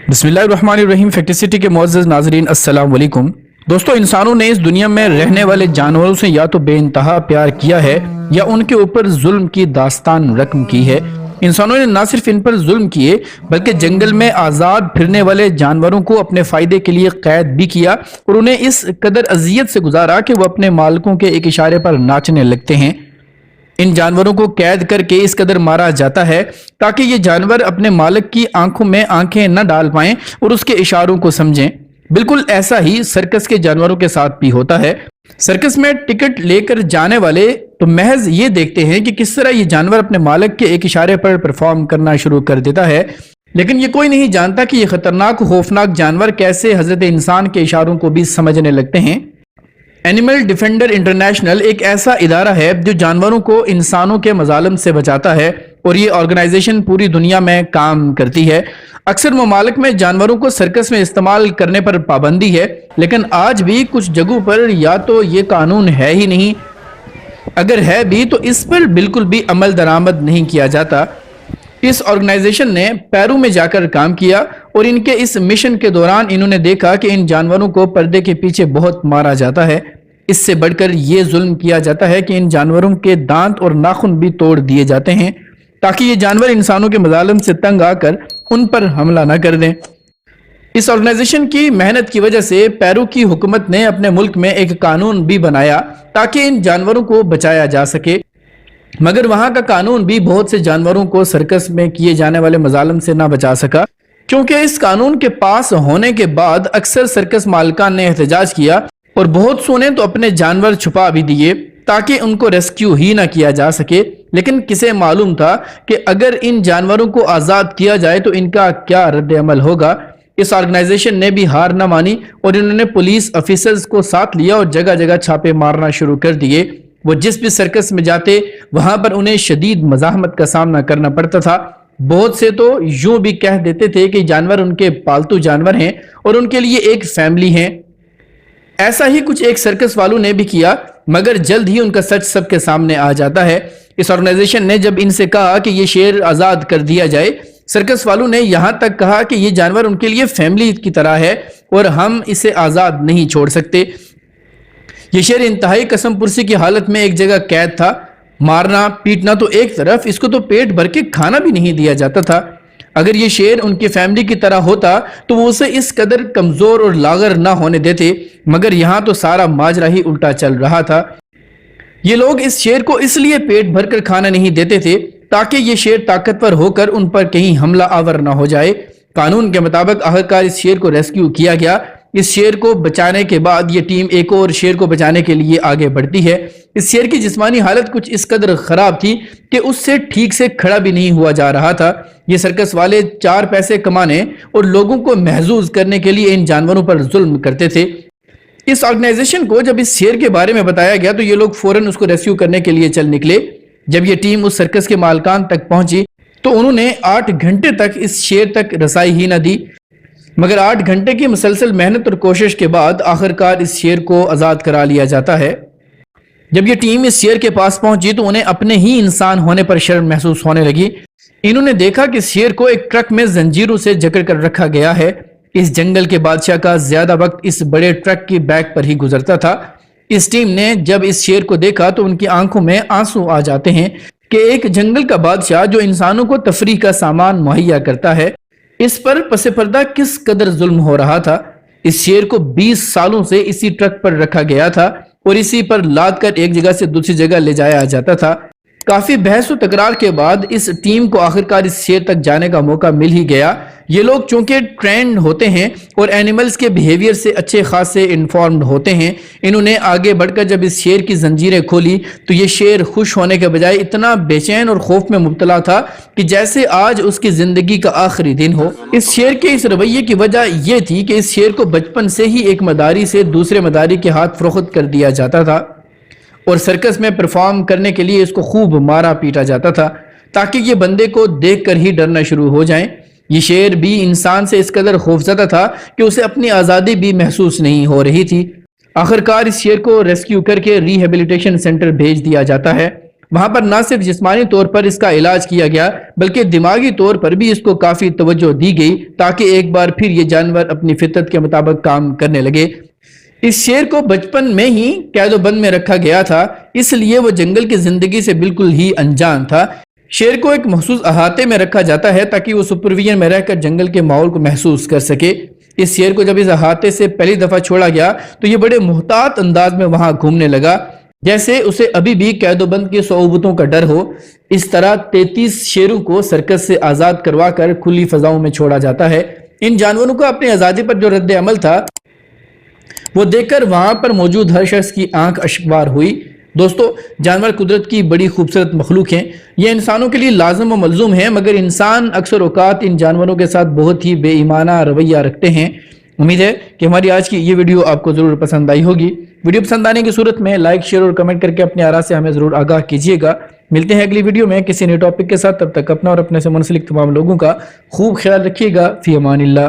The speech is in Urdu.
بسم اللہ الرحمن الرحیم۔ فیکٹ سٹی کے معزز ناظرین السلام علیکم۔ دوستو، انسانوں نے اس دنیا میں رہنے والے جانوروں سے یا تو بے انتہا پیار کیا ہے یا ان کے اوپر ظلم کی داستان رقم کی ہے۔ انسانوں نے نہ صرف ان پر ظلم کیے بلکہ جنگل میں آزاد پھرنے والے جانوروں کو اپنے فائدے کے لیے قید بھی کیا اور انہیں اس قدر اذیت سے گزارا کہ وہ اپنے مالکوں کے ایک اشارے پر ناچنے لگتے ہیں۔ ان جانوروں کو قید کر کے اس قدر مارا جاتا ہے تاکہ یہ جانور اپنے مالک کی آنکھوں میں آنکھیں نہ ڈال پائیں اور اس کے اشاروں کو سمجھیں۔ بالکل ایسا ہی سرکس کے جانوروں کے ساتھ بھی ہوتا ہے۔ سرکس میں ٹکٹ لے کر جانے والے تو محض یہ دیکھتے ہیں کہ کس طرح یہ جانور اپنے مالک کے ایک اشارے پر پرفارم کرنا شروع کر دیتا ہے، لیکن یہ کوئی نہیں جانتا کہ یہ خطرناک خوفناک جانور کیسے حضرت انسان کے اشاروں کو بھی سمجھنے لگتے ہیں۔ اینیمل ڈیفینڈر انٹرنیشنل ایک ایسا ادارہ ہے جو جانوروں کو انسانوں کے مظالم سے بچاتا ہے اور یہ آرگنائزیشن پوری دنیا میں کام کرتی ہے۔ اکثر ممالک میں جانوروں کو سرکس میں استعمال کرنے پر پابندی ہے، لیکن آج بھی کچھ جگہوں پر یا تو یہ قانون ہے ہی نہیں، اگر ہے بھی تو اس پر بالکل بھی عمل درآمد نہیں کیا جاتا۔ اس آرگنائزیشن نے پیرو میں جا کر کام کیا اور ان کے اس مشن کے دوران انہوں نے دیکھا کہ ان جانوروں کو پردے کے پیچھے بہت مارا جاتا ہے۔ اس سے بڑھ کر یہ ظلم کیا جاتا ہے کہ ان جانوروں کے دانت اور ناخن بھی توڑ دیے جاتے ہیں تاکہ یہ جانور انسانوں کے مظالم سے تنگ آ کر ان پر حملہ نہ کر دیں۔ اس آرگنائزیشن کی محنت کی وجہ سے پیرو کی حکومت نے اپنے ملک میں ایک قانون بھی بنایا تاکہ ان جانوروں کو بچایا جا سکے، مگر وہاں کا قانون بھی بہت سے جانوروں کو سرکس میں کیے جانے والے مظالم سے نہ بچا سکا، کیونکہ اس قانون کے پاس ہونے کے بعد اکثر سرکس مالکان نے احتجاج کیا اور بہت سو نے تو اپنے جانور چھپا بھی دیے تاکہ ان کو ریسکیو ہی نہ کیا جا سکے، لیکن کسے معلوم تھا کہ اگر ان جانوروں کو آزاد کیا جائے تو ان کا کیا رد عمل ہوگا۔ اس آرگنائزیشن نے بھی ہار نہ مانی اور انہوں نے پولیس آفیسرز کو ساتھ لیا اور جگہ جگہ چھاپے مارنا شروع کر دیے۔ وہ جس بھی سرکس میں جاتے وہاں پر انہیں شدید مزاحمت کا سامنا کرنا پڑتا تھا۔ بہت سے تو یوں بھی کہہ دیتے تھے کہ جانور ان کے پالتو جانور ہیں اور ان کے لیے ایک فیملی ہیں۔ ایسا ہی کچھ ایک سرکس والوں نے بھی کیا، مگر جلد ہی ان کا سچ سب کے سامنے آ جاتا ہے۔ اس آرگنائزیشن نے جب ان سے کہا کہ یہ شیر آزاد کر دیا جائے، سرکس والوں نے یہاں تک کہا کہ یہ جانور ان کے لیے فیملی کی طرح ہے اور ہم اسے آزاد نہیں چھوڑ سکتے۔ یہ شیر انتہائی قسم پرسی کی حالت میں ایک جگہ قید تھا۔ مارنا پیٹنا تو ایک طرف، اس کو تو پیٹ بھر کے کھانا بھی نہیں دیا جاتا تھا۔ اگر یہ شیر ان کی فیملی کی طرح ہوتا تو وہ اسے اس قدر کمزور اور لاغر نہ ہونے دیتے، مگر یہاں تو سارا ماجرا ہی الٹا چل رہا تھا۔ یہ لوگ اس شیر کو اس لیے پیٹ بھر کر کھانا نہیں دیتے تھے تاکہ یہ شیر طاقتور ہو کر ان پر کہیں حملہ آور نہ ہو جائے۔ قانون کے مطابق آخرکار اس شیر کو ریسکیو کیا گیا۔ اس شیر کو بچانے کے بعد یہ ٹیم ایک اور شیر کو بچانے کے لیے آگے بڑھتی ہے۔ اس شیر کی جسمانی حالت کچھ اس قدر خراب تھی کہ اس سے ٹھیک سے کھڑا بھی نہیں ہوا جا رہا تھا۔ یہ سرکس والے 4 پیسے کمانے اور لوگوں کو محظوظ کرنے کے لیے ان جانوروں پر ظلم کرتے تھے۔ اس آرگنائزیشن کو جب اس شیر کے بارے میں بتایا گیا تو یہ لوگ فوراً اس کو ریسکیو کرنے کے لیے چل نکلے۔ جب یہ ٹیم اس سرکس کے مالکان تک پہنچی تو انہوں نے 8 گھنٹے تک اس شیر تک رسائی ہی نہ دی، مگر 8 گھنٹے کی مسلسل محنت اور کوشش کے بعد آخرکار اس شیر کو آزاد کرا لیا جاتا ہے۔ جب یہ ٹیم اس شیر کے پاس پہنچی تو انہیں اپنے ہی انسان ہونے پر شرم محسوس ہونے لگی۔ انہوں نے دیکھا کہ اس شیر کو ایک ٹرک میں زنجیروں سے جکڑ کر رکھا گیا ہے۔ اس جنگل کے بادشاہ کا زیادہ وقت اس بڑے ٹرک کی بیک پر ہی گزرتا تھا۔ اس ٹیم نے جب اس شیر کو دیکھا تو ان کی آنکھوں میں آنسو آ جاتے ہیں کہ ایک جنگل کا بادشاہ جو انسانوں کو تفریح کا سامان مہیا کرتا ہے، اس پر پس پردہ کس قدر ظلم ہو رہا تھا۔ اس شیر کو 20 سالوں سے اسی ٹرک پر رکھا گیا تھا اور اسی پر لاد کر ایک جگہ سے دوسری جگہ لے جایا جاتا تھا۔ کافی بحث و تکرار کے بعد اس ٹیم کو آخرکار اس شیر تک جانے کا موقع مل ہی گیا۔ یہ لوگ چونکہ ٹرینڈ ہوتے ہیں اور اینیملز کے بیہیویئر سے اچھے خاصے انفارمڈ ہوتے ہیں، انہوں نے آگے بڑھ کر جب اس شیر کی زنجیریں کھولی تو یہ شیر خوش ہونے کے بجائے اتنا بے چین اور خوف میں مبتلا تھا کہ جیسے آج اس کی زندگی کا آخری دن ہو۔ اس شیر کے اس رویے کی وجہ یہ تھی کہ اس شیر کو بچپن سے ہی ایک مداری سے دوسرے مداری کے ہاتھ فروخت کر دیا جاتا تھا اور سرکس میں پرفارم کرنے کے لیے اس کو خوب مارا پیٹا جاتا تھا تاکہ یہ بندے کو دیکھ کر ہی ڈرنا شروع ہو جائیں۔ یہ شیر بھی انسان سے اس قدر خوفزدہ تھا کہ اسے اپنی آزادی بھی محسوس نہیں ہو رہی تھی۔ آخرکار اس شیر کو ریسکیو کر کے ری ہیبلیٹیشن سینٹر بھیج دیا جاتا ہے۔ وہاں پر نہ صرف جسمانی طور پر اس کا علاج کیا گیا بلکہ دماغی طور پر بھی اس کو کافی توجہ دی گئی تاکہ ایک بار پھر یہ جانور اپنی فطرت کے مطابق کام کرنے لگے۔ اس شیر کو بچپن میں ہی قید و بند میں رکھا گیا تھا، اس لیے وہ جنگل کی زندگی سے بالکل ہی انجان تھا۔ شیر کو ایک مخصوص احاطے میں رکھا جاتا ہے تاکہ وہ سپرویژن میں رہ کر جنگل کے ماحول کو محسوس کر سکے۔ اس شیر کو جب اس احاطے سے پہلی دفعہ چھوڑا گیا تو یہ بڑے محتاط انداز میں وہاں گھومنے لگا جیسے اسے ابھی بھی قید و بند کی صعوبتوں کا ڈر ہو۔ اس طرح 33 شیروں کو سرکس سے آزاد کروا کر کھلی فضاؤں میں چھوڑا جاتا ہے۔ ان جانوروں کو اپنی آزادی پر جو رد عمل تھا وہ دیکھ کر وہاں پر موجود ہر شخص کی آنکھ اشکبار ہوئی۔ دوستو، جانور قدرت کی بڑی خوبصورت مخلوق ہیں، یہ انسانوں کے لیے لازم و ملزوم ہیں، مگر انسان اکثر اوقات ان جانوروں کے ساتھ بہت ہی بے ایمانہ رویہ رکھتے ہیں۔ امید ہے کہ ہماری آج کی یہ ویڈیو آپ کو ضرور پسند آئی ہوگی۔ ویڈیو پسند آنے کی صورت میں لائک، شیئر اور کمنٹ کر کے اپنے آراء سے ہمیں ضرور آگاہ کیجیے گا۔ ملتے ہیں اگلی ویڈیو میں کسی نئے ٹاپک کے ساتھ، تب تک اپنا اور اپنے سے منسلک تمام لوگوں کا خوب خیال رکھیے گا۔ فی امان اللہ۔